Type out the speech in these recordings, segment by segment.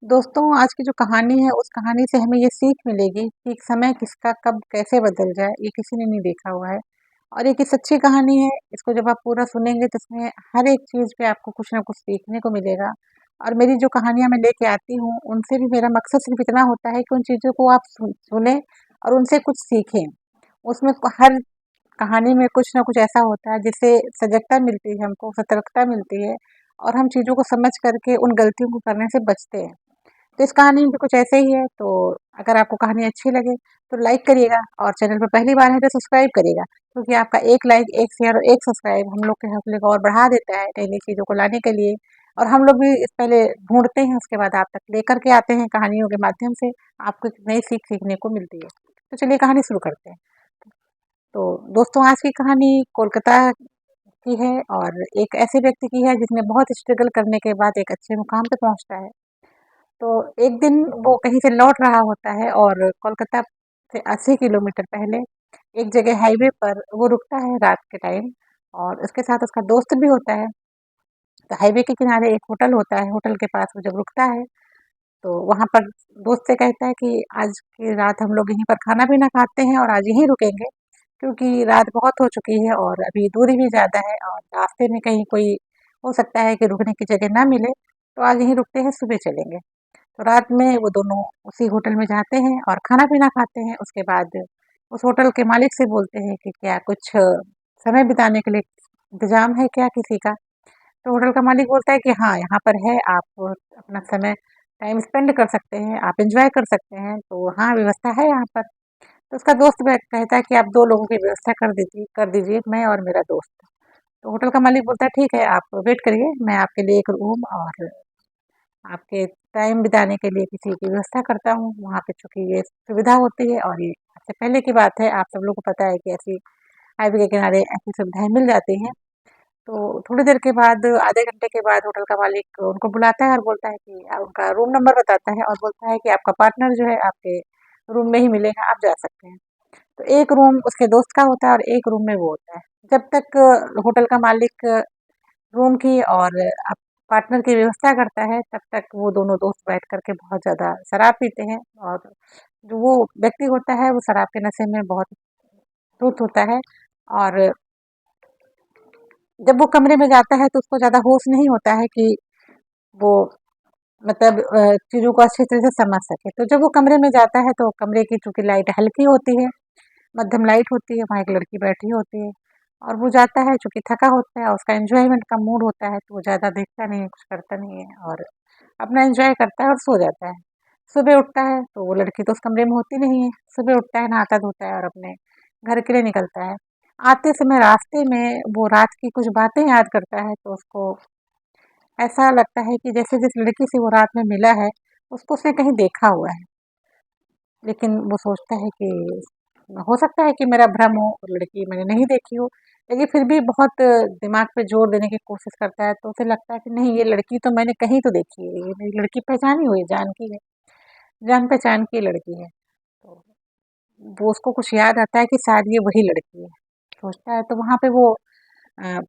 दोस्तों, आज की जो कहानी है, उस कहानी से हमें ये सीख मिलेगी कि समय किसका कब कैसे बदल जाए, ये किसी ने नहीं देखा हुआ है। और ये कि सच्ची कहानी है, इसको जब आप पूरा सुनेंगे तो इसमें हर एक चीज़ पे आपको कुछ ना कुछ सीखने को मिलेगा। और मेरी जो कहानियाँ मैं लेके आती हूँ, उनसे भी मेरा मकसद सिर्फ़ इतना होता है कि उन चीज़ों को आप सुनें और उनसे कुछ सीखें। उसमें हर कहानी में कुछ ना कुछ ऐसा होता है जिससे सजगता मिलती है हमको, सतर्कता मिलती है और हम चीज़ों को समझ करके उन गलतियों को करने से बचते हैं। तो इस कहानी में भी कुछ ऐसे ही है, तो अगर आपको कहानी अच्छी लगे तो लाइक करिएगा और चैनल पर पहली बार है तो सब्सक्राइब करिएगा, क्योंकि आपका एक लाइक, एक शेयर और एक सब्सक्राइब हम लोग के हौसले को और बढ़ा देता है नई-नई चीज़ों को लाने के लिए। और हम लोग भी इस पहले ढूँढते हैं, उसके बाद आप तक लेकर के आते हैं कहानियों के माध्यम से, आपको एक नई सीख सीखने को मिलती है। तो चलिए कहानी शुरू करते हैं। तो दोस्तों, आज की कहानी कोलकाता की है और एक ऐसे व्यक्ति की है जिसने बहुत स्ट्रगल करने के बाद एक अच्छे मुकाम पे पहुँचता है। तो एक दिन वो कहीं से लौट रहा होता है और कोलकाता से 80 किलोमीटर पहले एक जगह हाईवे पर वो रुकता है रात के टाइम और उसके साथ उसका दोस्त भी होता है। तो हाईवे के किनारे एक होटल होता है, होटल के पास वो जब रुकता है तो वहाँ पर दोस्त से कहता है कि आज की रात हम लोग यहीं पर खाना-पीना खाते हैं और आज यहीं रुकेंगे, क्योंकि रात बहुत हो चुकी है और अभी दूरी भी ज़्यादा है और रास्ते में कहीं कोई हो सकता है कि रुकने की जगह ना मिले, तो आज यहीं रुकते हैं, सुबह चलेंगे। तो रात में वो दोनों उसी होटल में जाते हैं और खाना-पीना खाते हैं। उसके बाद उस होटल के मालिक से बोलते हैं कि क्या कुछ समय बिताने के लिए इंतज़ाम है क्या किसी का? तो होटल का मालिक बोलता है कि हाँ, यहाँ पर है, आप अपना समय टाइम स्पेंड कर सकते हैं, आप एन्जॉय कर सकते हैं, तो हाँ, व्यवस्था है यहाँ पर। तो उसका दोस्त ब कहता है कि आप 2 लोगों की व्यवस्था कर दीजिए, मैं और मेरा दोस्त। तो होटल का मालिक बोलता है ठीक है, आप वेट करिए, मैं आपके लिए एक रूम और आपके टाइम बिताने के लिए किसी की व्यवस्था करता हूँ। वहाँ पे चूँकि ये सुविधा होती है और ये सबसे पहले की बात है, आप सब लोगों को पता है कि ऐसी हाईवे के किनारे ऐसी सुविधाएँ मिल जाती हैं। तो थोड़ी देर के बाद, आधे घंटे के बाद होटल का मालिक उनको बुलाता है और बोलता है कि उनका रूम नंबर बताता है और बोलता है कि आपका पार्टनर जो है आपके रूम में ही मिलेगा, आप जा सकते हैं। तो एक रूम उसके दोस्त का होता है और एक रूम में वो होता है। जब तक होटल का मालिक रूम की और पार्टनर की व्यवस्था करता है, तब तक वो दोनों दोस्त बैठ कर के बहुत ज़्यादा शराब पीते हैं और जो वो व्यक्ति होता है, वो शराब के नशे में बहुत धुत होता है और जब वो कमरे में जाता है, तो उसको ज़्यादा होश नहीं होता है कि वो मतलब चीज़ों को अच्छी तरह से समझ सके। तो जब वो कमरे में जाता है, तो कमरे की चूँकि लाइट हल्की होती है, मध्यम लाइट होती है, वहाँ एक लड़की बैठी होती है और वो जाता है, चूँकि थका होता है और उसका एन्जॉयमेंट का मूड होता है, तो वो ज़्यादा देखता नहीं है, कुछ करता नहीं है और अपना एन्जॉय करता है और सो जाता है। सुबह उठता है, तो वो लड़की तो उस कमरे में होती नहीं है। सुबह उठता है, नहाता-धोता है और अपने घर के लिए निकलता है। आते समय रास्ते में वो रात की कुछ बातें याद करता है, तो उसको ऐसा लगता है कि जैसे जिस लड़की से वो रात में मिला है, उसको उसने कहीं देखा हुआ है। लेकिन वो सोचता है कि हो सकता है कि मेरा भ्रम हो और लड़की मैंने नहीं देखी हो, लेकिन फिर भी बहुत दिमाग पे जोर देने की कोशिश करता है, तो उसे लगता है कि नहीं, ये लड़की तो मैंने कहीं तो देखी है, ये मेरी लड़की पहचानी हुई है, जान की है, जान-पहचान की लड़की है। तो वो उसको कुछ याद आता है कि शायद ये वही लड़की है। सोचता है तो वहाँ पे वो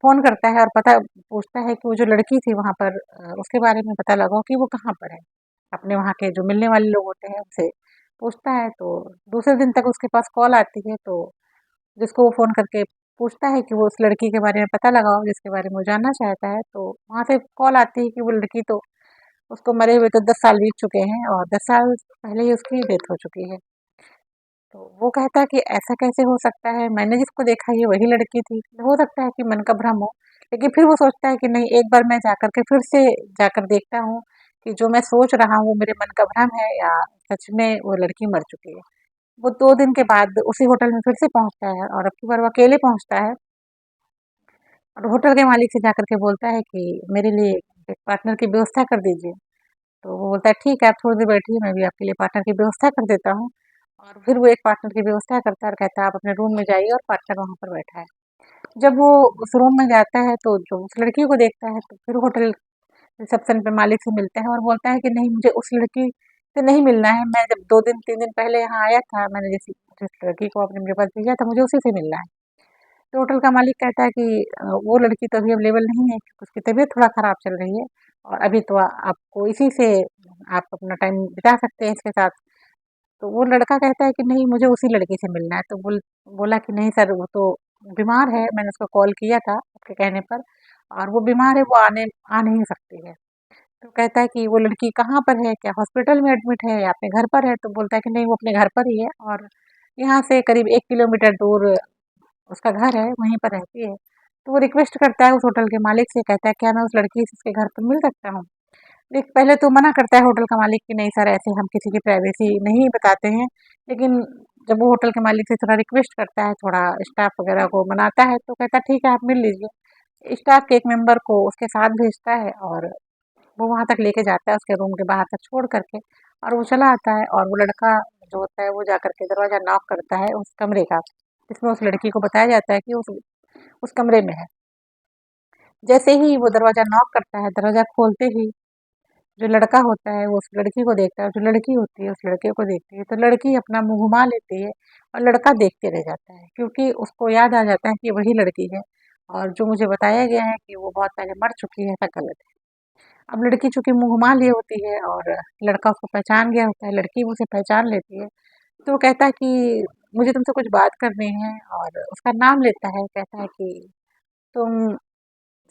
फ़ोन करता है और पता पूछता है कि वो जो लड़की थी वहाँ पर, उसके बारे में पता लगाओ कि वो कहाँ पर है। अपने वहाँ के जो मिलने वाले लोग होते हैं उनसे पूछता है, तो दूसरे दिन तक उसके पास कॉल आती है, तो जिसको वो फ़ोन करके पूछता है कि वो उस लड़की के बारे में पता लगाओ जिसके बारे में वो जानना चाहता है, तो वहाँ से कॉल आती है कि वो लड़की तो उसको मरे हुए तो 10 साल बीत चुके हैं और 10 साल पहले ही उसकी डेथ हो चुकी है। तो वो कहता है कि ऐसा कैसे हो सकता है? मैंने जिसको देखा ये वही लड़की थी। हो सकता है कि मन का भ्रम हो, लेकिन फिर वो सोचता है कि नहीं, एक बार मैं जाकर के फिर से जाकर देखता हूँ कि जो मैं सोच रहा हूँ वो मेरे मन का भ्रम है या सच में वो लड़की मर चुकी है। वो 2 दिन के बाद उसी होटल में फिर से पहुँचता है और अब की बार वो अकेले पहुँचता है और होटल के मालिक से जाकर के बोलता है कि मेरे लिए एक पार्टनर की व्यवस्था कर दीजिए। तो वो बोलता है ठीक है, आप थोड़ी देर बैठिए, मैं भी आपके लिए पार्टनर की व्यवस्था कर देता हूँ। और फिर वो एक पार्टनर की व्यवस्था करता है और कहता है आप अपने रूम में जाइए और पार्टनर वहाँ पर बैठा है। जब वो उस रूम में जाता है, तो जो उस लड़की को देखता है, तो फिर होटल रिसेप्शन पे मालिक से मिलता है और बोलता है कि नहीं, मुझे उस लड़की से नहीं मिलना है। मैं जब 2 दिन 3 दिन पहले यहाँ आया था, मैंने जिस लड़की को आपने मेरे पास भेजा था, मुझे उसी से मिलना है। तो होटल का मालिक कहता है कि वो लड़की तो अभी अवेलेबल नहीं है क्योंकि उसकी तबीयत थोड़ा खराब चल रही है। और अभी तो आपको इसी से आप अपना टाइम बिता सकते हैं इसके साथ। तो वो लड़का कहता है कि नहीं, मुझे उसी लड़की से मिलना है। तो बोला कि नहीं सर, वो तो बीमार है, मैंने उसको कॉल किया था आपके कहने पर, और वो बीमार है, वो आ नहीं सकती है। तो कहता है कि वो लड़की कहाँ पर है, क्या हॉस्पिटल में एडमिट है या अपने घर पर है? तो बोलता है कि नहीं, वो अपने घर पर ही है, और यहाँ से करीब 1 किलोमीटर दूर उसका घर है, वहीं पर रहती है। तो वो रिक्वेस्ट करता है उस होटल के मालिक से, कहता है क्या मैं उस लड़की से उसके घर पर मिल सकता हूँ? देख, पहले तो मना करता है होटल का मालिक कि नहीं सर, ऐसे हम किसी की प्राइवेसी नहीं बताते हैं। लेकिन जब वो होटल के मालिक से थोड़ा रिक्वेस्ट करता है, थोड़ा स्टाफ वगैरह को मनाता है, तो कहता है ठीक है, आप मिल लीजिए। स्टाफ के एक मेंबर को उसके साथ भेजता है, और वो वहाँ तक लेके जाता है, उसके रूम के बाहर तक छोड़ करके, और वो चला आता है। और वो लड़का जो होता है, वो जा करके दरवाज़ा नॉक करता है उस कमरे का, जिसमें उस लड़की को बताया जाता है कि उस कमरे में है। जैसे ही वो दरवाज़ा नॉक करता है, दरवाज़ा खोलते ही जो लड़का होता है वो उस लड़की को देखता है, जो लड़की होती है उस लड़के को देखती है। तो लड़की अपना मुँह घुमा लेती है, और लड़का देखते रह जाता है, क्योंकि उसको याद आ जाता है कि वही लड़की है, और जो मुझे बताया गया है कि वो बहुत पहले मर चुकी है, ऐसा गलत है। अब लड़की चूँकि मुँह घुमा लिए होती है, और लड़का उसको पहचान गया होता है, लड़की भी उसे पहचान लेती है। तो वो कहता है कि मुझे तुमसे कुछ बात करनी है, और उसका नाम लेता है, कहता है कि तुम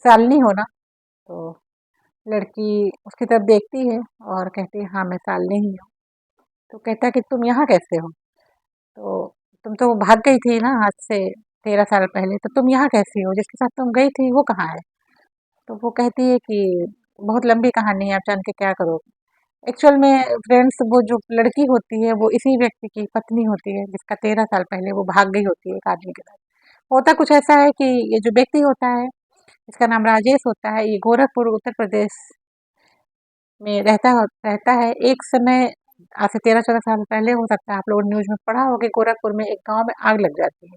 शालिनी हो ना? तो लड़की उसकी तरफ देखती है और कहती है हाँ, मैं शालिनी ही हूँ। तो कहता है कि तुम यहाँ कैसे हो? तो तुम तो भाग गई थी ना आज से 13 साल पहले, तो तुम यहाँ कैसी हो? जिसके साथ तुम गई थी वो कहाँ है? तो वो कहती है कि बहुत लंबी कहानी है, आप जान के क्या करोगे? एक्चुअल में फ्रेंड्स, वो जो लड़की होती है वो इसी व्यक्ति की पत्नी होती है, जिसका 13 साल पहले वो भाग गई होती है एक आदमी के साथ। होता कुछ ऐसा है कि ये जो व्यक्ति होता है, इसका नाम राजेश होता है, ये गोरखपुर उत्तर प्रदेश में रहता है। एक समय, आज से 13-14 साल पहले हो सकता है आप लोगों ने न्यूज़ में पढ़ा हो कि गोरखपुर में एक गाँव में आग लग जाती है।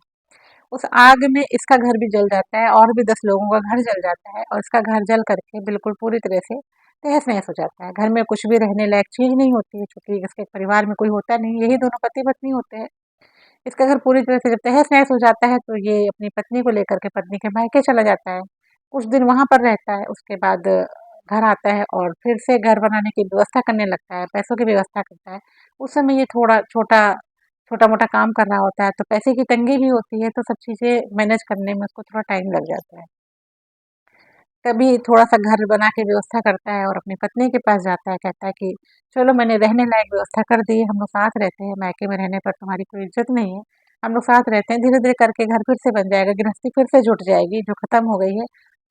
उस आग में इसका घर भी जल जाता है, और भी 10 लोगों का घर जल जाता है, और इसका घर जल करके बिल्कुल पूरी तरह से तहस-नहस हो जाता है। घर में कुछ भी रहने लायक चीज़ नहीं होती है, चूँकि इसके परिवार में कोई होता नहीं, यही दोनों पति-पत्नी होते हैं। इसका घर पूरी तरह से जब तहस-नहस हो जाता है, तो ये अपनी पत्नी को लेकर के पत्नी के मायके चला जाता है। कुछ दिन वहाँ पर रहता है, उसके बाद घर आता है, और फिर से घर बनाने की व्यवस्था करने लगता है, पैसों की व्यवस्था करता है। उस समय ये थोड़ा छोटा-मोटा काम कर रहा होता है, तो पैसे की तंगी भी होती है, तो सब चीज़ें मैनेज करने में उसको थोड़ा टाइम लग जाता है। तभी थोड़ा-सा घर बना के व्यवस्था करता है, और अपनी पत्नी के पास जाता है, कहता है कि चलो, मैंने रहने लायक व्यवस्था कर दी है, हम लोग साथ रहते हैं, मायके में रहने पर तुम्हारी कोई इज़्ज़त नहीं है, हम लोग साथ रहते हैं, धीरे-धीरे करके घर फिर से बन जाएगा, गृहस्थी फिर से जुट जाएगी, जो खत्म हो गई है,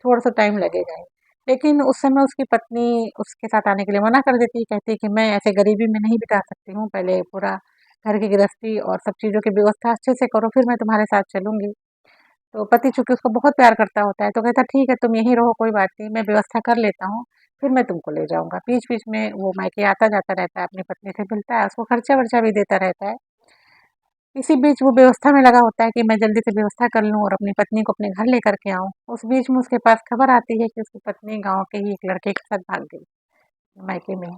थोड़ा-सा टाइम लगेगा ही। लेकिन उस समय उसकी पत्नी उसके साथ आने के लिए मना कर देती है, कहती है कि मैं ऐसे गरीबी में नहीं बिता सकती हूँ, पहले पूरा घर की गृहस्थी और सब चीज़ों की व्यवस्था अच्छे से करो, फिर मैं तुम्हारे साथ चलूँगी। तो पति चूँकि उसको बहुत प्यार करता होता है, तो कहता है ठीक है, तुम यहीं रहो, कोई बात नहीं, मैं व्यवस्था कर लेता हूँ, फिर मैं तुमको ले जाऊँगा। बीच-बीच में वो मायके आता-जाता रहता है, अपनी पत्नी से मिलता है, उसको खर्चा-वर्चा भी देता रहता है। इसी बीच वो व्यवस्था में लगा होता है कि मैं जल्दी से व्यवस्था कर लूँ और अपनी पत्नी को अपने घर लेकर के आऊँ। उस बीच में उसके पास खबर आती है कि उसकी पत्नी गाँव के ही एक लड़के के साथ भाग गई, मायके में ही।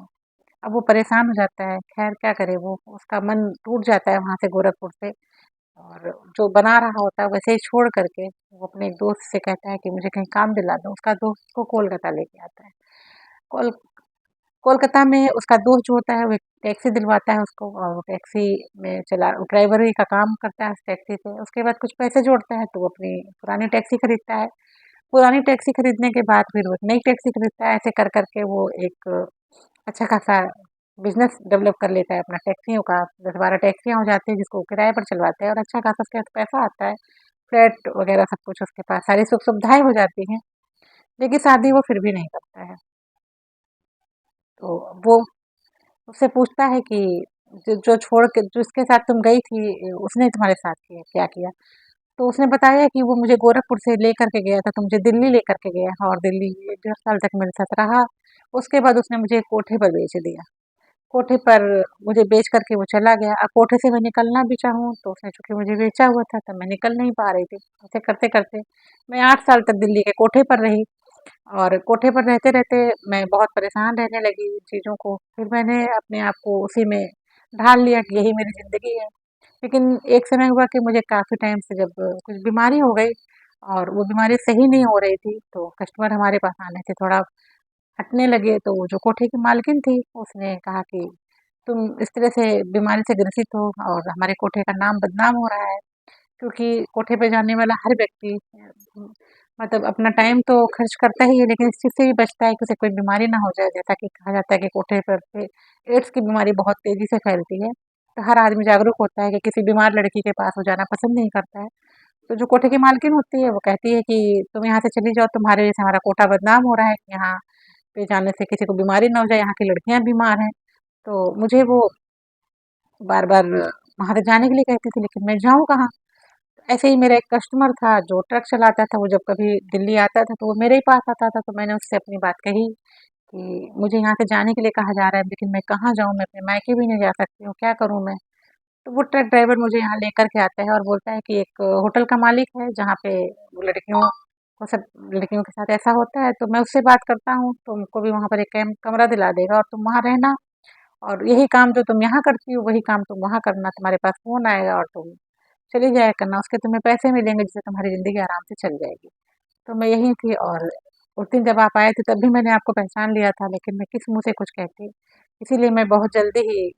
अब वो परेशान हो जाता है, खैर क्या करे वो, उसका मन टूट जाता है वहाँ से, गोरखपुर से। और जो बना रहा होता है वैसे ही छोड़ करके वो अपने एक दोस्त से कहता है कि मुझे कहीं काम दिला दो। उसका दोस्त उसको कोलकाता लेके आता है। कोल कोलकाता में उसका दोस्त जो होता है वो एक टैक्सी दिलवाता है उसको, और वो टैक्सी में चला ड्राइवरी का काम करता है उस टैक्सी से। उसके बाद कुछ पैसे जोड़ता है, तो वो अपनी पुरानी टैक्सी खरीदता है। पुरानी टैक्सी खरीदने के बाद फिर वो एक नई टैक्सी खरीदता है। ऐसे कर कर के वो एक अच्छा खासा बिज़नेस डेवलप कर लेता है अपना टैक्सियों का। 10-12 टैक्सियाँ हो जाती हैं जिसको वो किराए पर चलवाता है, और अच्छा खासा उसके पास पैसा आता है। फ्लैट वगैरह सब कुछ उसके पास, सारी सुख-सुविधाएँ हो जाती हैं। लेकिन शादी वो फिर भी नहीं करता है। तो वो उससे पूछता है कि जो जो छोड़ के जिसके साथ तुम गई थी, उसने तुम्हारे साथ किया क्या किया? तो उसने बताया कि वो मुझे गोरखपुर से लेकर के गया था, तो मुझे दिल्ली लेकर के गया, और दिल्ली 1 डेढ़ साल तक मेरे साथ रहा। उसके बाद उसने मुझे कोठे पर बेच दिया। कोठे पर मुझे बेच कर के वो चला गया। अब कोठे से मैं निकलना भी चाहूँ, तो उसने चूँकि मुझे बेचा हुआ था, तब मैं निकल नहीं पा रही थी। ऐसे करते-करते मैं 8 साल तक दिल्ली के कोठे पर रही, और कोठे पर रहते-रहते मैं बहुत परेशान रहने लगी चीज़ों को। फिर मैंने अपने आप को उसी में ढाल लिया कि यही मेरी ज़िंदगी है। लेकिन एक समय हुआ कि मुझे काफ़ी टाइम से जब कुछ बीमारी हो गई, और वो बीमारी सही नहीं हो रही थी, तो कस्टमर हमारे पास आने से थोड़ा हटने लगे तो वो जो कोठे की मालकिन थी, उसने कहा कि तुम इस तरह से बीमारी से ग्रसित हो और हमारे कोठे का नाम बदनाम हो रहा है। क्योंकि कोठे पे जाने वाला हर व्यक्ति मतलब अपना टाइम तो खर्च करता ही है, लेकिन इस चीज़ से भी बचता है कि उसे कोई बीमारी ना हो जाए। जैसा कि कहा जाता है कि कोठे पर पे एड्स की बीमारी बहुत तेज़ी से फैलती है, तो हर आदमी जागरूक होता है कि किसी बीमार लड़की के पास वो जाना पसंद नहीं करता है। तो जो कोठे की मालकिन होती है, वो कहती है कि तुम यहाँ से चली जाओ, तुम्हारे वजह से हमारा कोठा बदनाम हो रहा है, कि यहाँ पे जाने से किसी को बीमारी ना हो जाए, यहाँ की लड़कियाँ बीमार हैं। तो मुझे वो बार-बार वहाँ पे जाने के लिए कहती थी, लेकिन मैं जाऊँ कहाँ? ऐसे ही मेरा एक कस्टमर था जो ट्रक चलाता था, वो जब कभी दिल्ली आता था तो वो मेरे ही पास आता था, तो मैंने उससे अपनी बात कही कि मुझे यहाँ से जाने के लिए कहा जा रहा है, लेकिन मैं कहाँ जाऊँ? मैं अपने मायके भी नहीं जा सकती हूँ, क्या करूँ मैं? तो वो ट्रक ड्राइवर मुझे यहाँ लेकर के आता है और बोलता है कि एक होटल का मालिक है जहाँ पे वो लड़कियों को सब लड़कियों के साथ ऐसा होता है, तो मैं उससे बात करता हूँ, तुमको भी वहाँ पर एक कमरा दिला देगा और तुम वहाँ रहना, और यही काम जो तुम यहाँ करती हो वही काम तुम वहाँ करना, तुम्हारे पास फ़ोन आएगा और तुम चली जाया करना, उसके तुम्हें पैसे मिलेंगे जिससे तुम्हारी ज़िंदगी आराम से चल जाएगी। तो मैं यहीं थी, और उस दिन जब आप आए थे तब भी मैंने आपको पहचान लिया था, लेकिन मैं किस मुँह से कुछ कहती, इसीलिए मैं बहुत जल्दी ही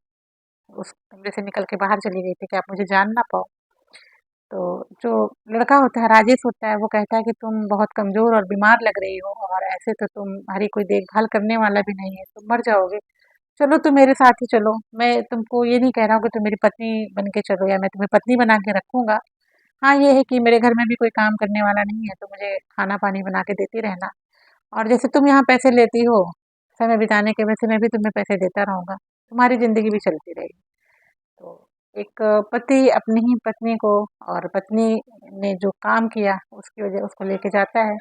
उस कमरे से निकल के बाहर चली गई थी कि आप मुझे जान ना पाओ। तो जो लड़का होता है, राजेश होता है, वो कहता है कि तुम बहुत कमज़ोर और बीमार लग रही हो और ऐसे तो तुम्हारी कोई देखभाल करने वाला भी नहीं है, तुम मर जाओगे। चलो तुम मेरे साथ ही चलो, मैं तुमको ये नहीं कह रहा हूँ कि तुम मेरी पत्नी बन के चलो या मैं तुम्हें पत्नी बना के रखूँगा। हाँ, ये है कि मेरे घर में भी कोई काम करने वाला नहीं है, तो मुझे खाना-पानी बना के देती रहना, और जैसे तुम यहाँ पैसे लेती हो, समय बिताने के, वैसे मैं भी तुम्हें पैसे देता रहूँगा, तुम्हारी ज़िंदगी भी चलती रहेगी। तो एक पति अपनी ही पत्नी को, और पत्नी ने जो काम किया उसकी वजह उसको लेके जाता है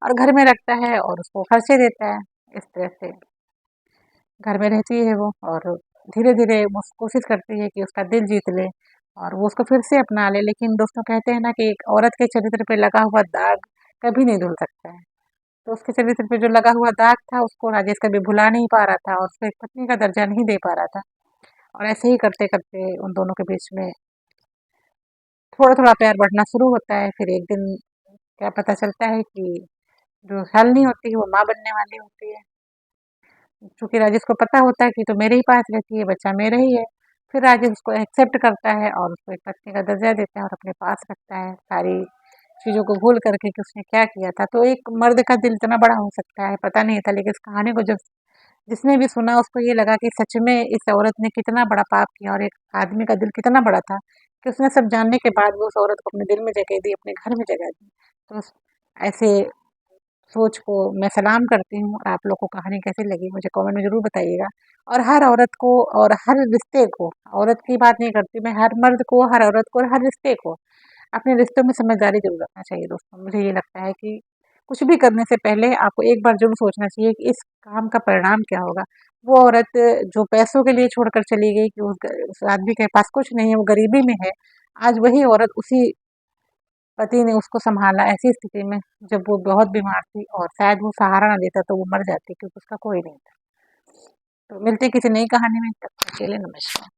और घर में रखता है और उसको खर्चे देता है। इस तरह से घर में रहती है वो, और धीरे-धीरे वो कोशिश करती है कि उसका दिल जीत ले और वो उसको फिर से अपना ले। लेकिन दोस्तों कहते हैं ना कि एक औरत के चरित्र पे लगा हुआ दाग कभी नहीं धुल सकता है। तो उसके चरित्र पे जो लगा हुआ दाग था, उसको राजेश कभी भुला नहीं पा रहा था और उसको एक पत्नी का दर्जा नहीं दे पा रहा था। और ऐसे ही करते-करते उन दोनों के बीच में थोड़ा-थोड़ा प्यार बढ़ना शुरू होता है। फिर एक दिन क्या पता चलता है कि जो शालिनी होती है वो माँ बनने वाली होती है। चूँकि राजेश को पता होता है कि तो मेरे ही पास रहती है, बच्चा मेरा ही है। फिर राजेश उसको एक्सेप्ट करता है और उसको एक पत्नी का दर्जा देता है और अपने पास रखता है, सारी चीज़ों को भूल करके कि उसने क्या किया था। तो एक मर्द का दिल इतना बड़ा हो सकता है, पता नहीं था, लेकिन इस कहानी को जब जिसने भी सुना उसको ये लगा कि सच में इस औरत ने कितना बड़ा पाप किया और एक आदमी का दिल कितना बड़ा था कि उसने सब जानने के बाद भी उस औरत को अपने दिल में जगह दी, अपने घर में जगह दी। तो ऐसे सोच को मैं सलाम करती हूँ, और आप लोग को कहानी कैसी लगी मुझे कमेंट में ज़रूर बताइएगा। और हर औरत को और हर रिश्ते को, औरत की बात नहीं करती मैं, हर मर्द को, हर औरत को और हर रिश्ते को अपने रिश्तों में समझदारी ज़रूर रखना चाहिए दोस्तों। मुझे ये लगता है कि कुछ भी करने से पहले आपको एक बार ज़रूर सोचना चाहिए कि इस काम का परिणाम क्या होगा। वो औरत जो पैसों के लिए छोड़कर चली गई कि उस आदमी के पास कुछ नहीं है, वो गरीबी में है, आज वही औरत उसी पति ने उसको सँभाला ऐसी स्थिति में जब वो बहुत बीमार थी, और शायद वो सहारा ना देता तो वो मर जाती, क्योंकि उसका कोई नहीं था। तो मिलते हैं किसी नई कहानी में, तब तक के लिए नमस्कार।